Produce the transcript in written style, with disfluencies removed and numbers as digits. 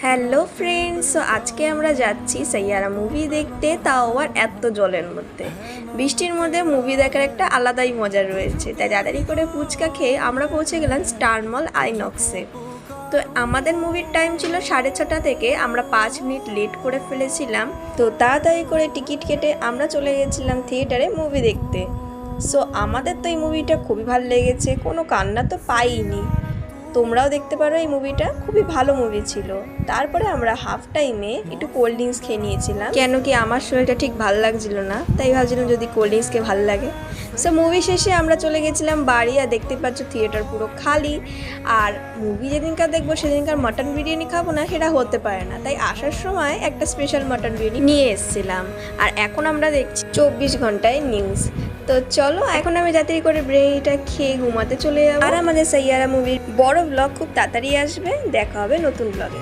Hello friends, so আজকে আমরা যাচ্ছি সাইয়ারা মুভি দেখতে, তাও আবার এত জলের মধ্যে। বৃষ্টির মধ্যে মুভি দেখার একটা আলাদাই মজা রয়েছে। তাই তাড়াতাড়ি করে ফুচকা খেয়ে আমরা পৌঁছে গেলাম স্টার মল আইনক্সে। তো আমাদের মুভির টাইম ছিল 6:30 থেকে, আমরা 5 মিনিট লেট করে ফেলেছিলাম। তো তাড়াতাড়ি করে টিকিট কেটে আমরা চলে গেছিলাম থিয়েটারে মুভি দেখতে। সো আমাদের তো এই মুভিটা খুবই ভালো লেগেছে, কোনো কান্না তো পাইনি। তোমরাও দেখতে পারো, এই মুভিটা খুবই ভালো মুভি ছিল। তারপরে আমরা হাফ টাইমে একটু কোল্ড ড্রিঙ্কস খেয়ে নিয়েছিলাম, কেন কি আমার শরীরটা ঠিক ভালো লাগছিল না, তাই ভাবছিলাম যদি কোল্ড ড্রিঙ্কসকে ভালো লাগে। সো মুভি শেষে আমরা চলে গেছিলাম বাড়ি। আর দেখতে পাচ্ছ থিয়েটার পুরো খালি। আর মুভি যেদিনকার দেখবো সেদিনকার মাটন বিরিয়ানি খাবো না, সেটা হতে পারে না। তাই আসার সময় একটা স্পেশাল মাটন বিরিয়ানি নিয়ে এসেছিলাম। আর এখন আমরা দেখছি 24 ঘন্টায় নিউজ। তো চলো এখন আমি যাত্রী করে বিরিয়ানিটা খেয়ে ঘুমাতে চলে যাবো। আর আমাদের সাইয়ারা মুভির বড় ব্লগ খুব তাড়াতাড়ি আসবে। দেখা হবে নতুন ব্লগে।